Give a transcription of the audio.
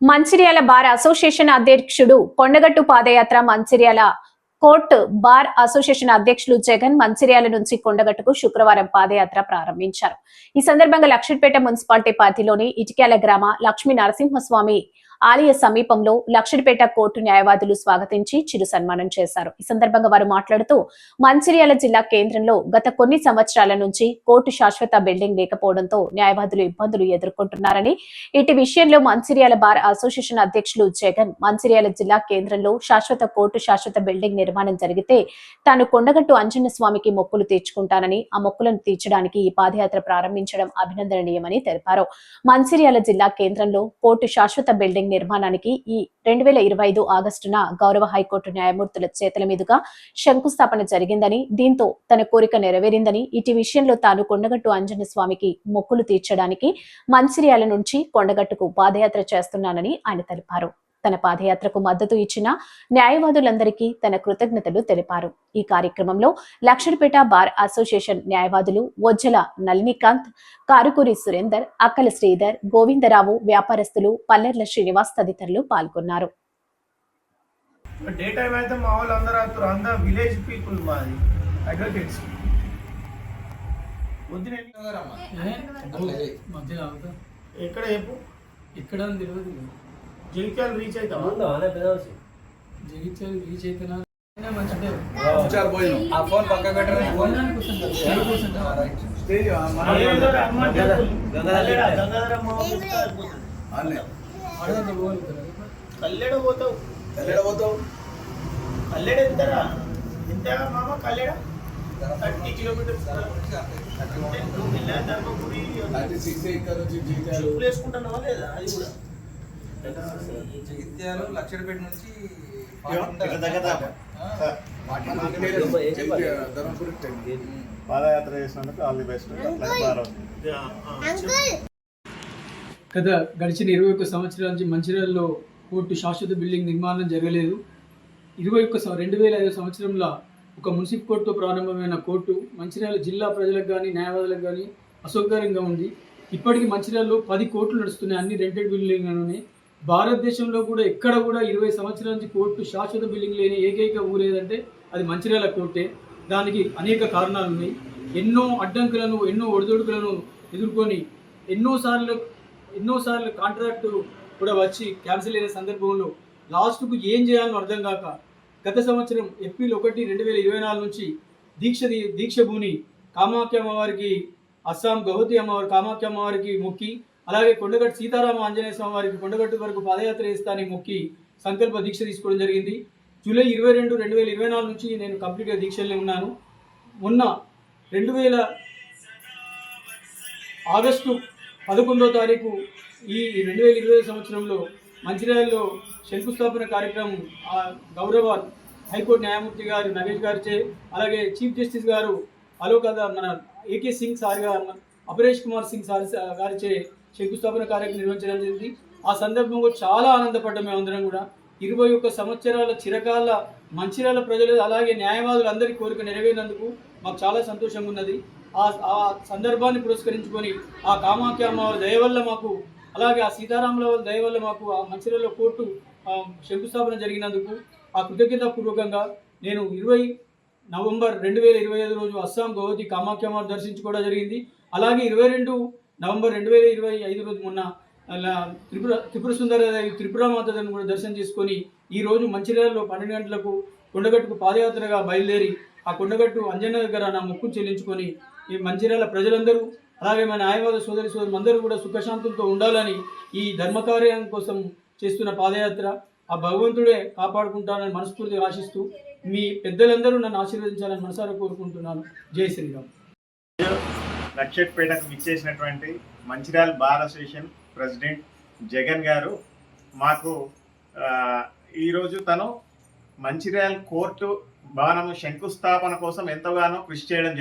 Mancherial bar association అధ్యక్షుడు కొండగట్టు పాదయాత్ర Mancherial court bar association అధ్యక్షులు జగన్ మంచిర్యాల నుంచి కొండగట్టుకు శుక్రవారం పాదయాత్ర ప్రారంభించారు. ఈ సందర్భంగా లక్షిట్పేట మున్సిపాలిటీ పరిధిలోని ఇటిక్యాల గ్రామ లక్ష్మీ నరసింహస్వామి ఆలయ సమీపంలో లక్షిట్పేట కోర్టు న్యాయవాదులు స్వాగతించి చిరు సన్మానం చేశారు. ఈ సందర్భంగా వారు మాట్లాడుతూ మంచిర్యాల జిల్లా కేంద్రంలో గత కొన్ని సంవత్సరాల నుంచి కోర్టు శాశ్వత బిల్డింగ్ లేకపోవడంతో న్యాయవాదులు ఇబ్బందులు ఎదుర్కొంటున్నారని, ఇటు విషయంలో మంచిర్యాల బార్ అసోసియేషన్ అధ్యక్షులు జగన్ మంచిర్యాల జిల్లా కేంద్రంలో శాశ్వత బిల్డింగ్ నిర్మాణం జరిగితే తాను కొండగట్టు అంజన్న స్వామికి మొక్కులు తీర్చుకుంటానని, ఆ మొక్కులను తీర్చడానికి ఈ పాదయాత్ర ప్రారంభించడం అభినందనీయమని తెలిపారు. మంచిర్యాల జిల్లా కేంద్రంలో కోర్టు శాశ్వత బిల్డింగ్ నిర్మాణానికి ఈ 2025 ఆగస్టున గౌరవ హైకోర్టు న్యాయమూర్తుల చేతుల మీదుగా శంకుస్థాపన జరిగిందని, దీంతో తన కోరిక నెరవేరిందని, ఇటు విషయంలో తాను కొండగట్టు అంజన్న స్వామికి మొక్కులు తీర్చడానికి మంచిర్యాల నుంచి కొండగట్టుకు పాదయాత్ర చేస్తున్నానని ఆయన తెలిపారు. తన పాదయాత్రకు మద్దతు ఇచ్చిన న్యాయవాదులందరికీ తన కృతజ్ఞతలు తెలిపారు. ఈ కార్యక్రమంలో లక్షడిపేట బార్ అసోసియేషన్ న్యాయవాదులు వజ్జల నళినికాంత్, కారుకూరి సురేందర్, అక్కల శ్రీధర్, గోవిందరావు, వ్యాపారస్తులు పల్లెర్ల శ్రీనివాస్ తదితరులు పాల్గొన్నారు. జగిత్యాల రీచ్ అవుతావా? జగిత్యాల రీచ్ అయితేనా మంచిదే. ఆ ఫోన్ పక్కన పెట్టండి. కల్లెడ పోతావు కల్లెడ ఎంతరా? ఎంత మామ కల్లెడ? 30 కిలోమీటర్స్. వేసుకుంటున్నావా లేదా? అది కూడా జగిత్యాలు లక్షడిపేట నుంచి పాదయాత్ర చేసినందుకు ఆల్ ది బెస్ట్. గడిచిన 21 సంవత్సరాల నుంచి మంచిర్యాలలో కోర్టు శాశ్వత బిల్డింగ్ నిర్మాణం జరగలేదు. 2005 సంవత్సరంలో ఒక మున్సిపల్ కోర్టుతో ప్రారంభమైన కోర్టు మంచిర్యాల జిల్లా ప్రజలకు కానీ న్యాయవాదులకు కానీ అసౌకర్యంగా ఉంది. ఇప్పటికీ మంచిర్యాలలో 10 కోర్టులు నడుస్తున్నాయి, అన్ని రెంటెడ్ బిల్డింగ్లోనే. భారతదేశంలో కూడా ఎక్కడ కూడా 20 సంవత్సరాల నుంచి కోర్టు శాశ్వత బిల్డింగ్ లేని ఏకైక ఊరేదంటే అది మంచిర్యాల కోర్టే. దానికి అనేక కారణాలు ఉన్నాయి. ఎన్నో అడ్డంకులను, ఎన్నో ఒడిదొడుకులను ఎదుర్కొని ఎన్నోసార్లు కాంట్రాక్టు కూడా వచ్చి క్యాన్సిల్ అయిన సందర్భంలో లాస్ట్కు ఏం చేయాలో అర్థం కాక గత సంవత్సరం ఏప్రిల్ 1, 2024 నుంచి దీక్ష భూని కామాఖ్య అమ్మవారికి, అస్సాం గౌహతి అమ్మవారి కామాఖ్య అమ్మవారికి మొక్కి, అలాగే కొండగట్టు సీతారామ ఆంజనేయ స్వామి వారికి కొండగట్టు వరకు పాదయాత్ర చేస్తానని మొక్కి సంకల్ప దీక్ష తీసుకోవడం జరిగింది. జూలై 22, 2024 నుంచి నేను కంప్లీట్గా దీక్షల్లో ఉన్నాను. మొన్న 2000 ఆగస్టు 11వ తారీఖు ఈ 2020 సంవత్సరంలో మంచిర్యాలలో శంకుస్థాపన కార్యక్రమం గౌరవ హైకోర్టు న్యాయమూర్తి గారు నగేష్ గారిచే, అలాగే చీఫ్ జస్టిస్ గారు మన ఏకే సింగ్ సార్ గారు, అపరేష్ కుమార్ సింగ్ సార్ గారిచే శంకుస్థాపన కార్యక్రమం నిర్వహించడం జరిగింది. ఆ సందర్భంగా చాలా ఆనందపడ్డాం. మేమందరం కూడా 21 సంవత్సరాల చిరకాల మంచిర్యాల ప్రజలు అలాగే న్యాయవాదులు అందరి కోరిక నెరవేరినందుకు మాకు చాలా సంతోషంగా ఉన్నది. ఆ సందర్భాన్ని పురస్కరించుకొని ఆ కామాఖ్య అమ్మవారి దయ వల్ల మాకు, అలాగే ఆ సీతారాముల వాళ్ళ దయ వల్ల మాకు ఆ మంచిర్యాల కోర్టు శంకుస్థాపన జరిగినందుకు ఆ కృతజ్ఞతాపూర్వకంగా నేను 20 నవంబర్ 2025 రోజు అస్సాం గౌహతి కామాఖ్య అమ్మవారిని దర్శించుకోవడం జరిగింది. అలాగే 22 నవంబర్ 2025 రోజు మొన్న త్రిపుర సుందరదేవి త్రిపురామాతను కూడా దర్శనం చేసుకొని ఈరోజు మంచిర్యాలలో 12 గంటలకు కొండగట్టుకు పాదయాత్రగా బయలుదేరి ఆ కొండగట్టు అంజన్న దగ్గర నా మొక్కును చెల్లించుకొని ఈ మంచిర్యాల ప్రజలందరూ, అలాగే మన న్యాయవాద సోదరి అందరూ కూడా సుఖశాంతులతో ఉండాలని ఈ ధర్మకార్యం కోసం చేస్తున్న పాదయాత్ర ఆ భగవంతుడే కాపాడుకుంటానని మనస్ఫూర్తిగా ఆశిస్తూ మీ పెద్దలందరూ నన్ను ఆశీర్వదించాలని మనసారా కోరుకుంటున్నాను. జై శ్రీరామ్. లక్షట్పేటకు విచ్చేసినటువంటి Mancherial bar association president Jagan గారు మాకు ఈరోజు తను మంచిర్యాల కోర్టు భవనము శంకుస్థాపన కోసం ఎంతగానో కృషి చేయడం జరిగింది.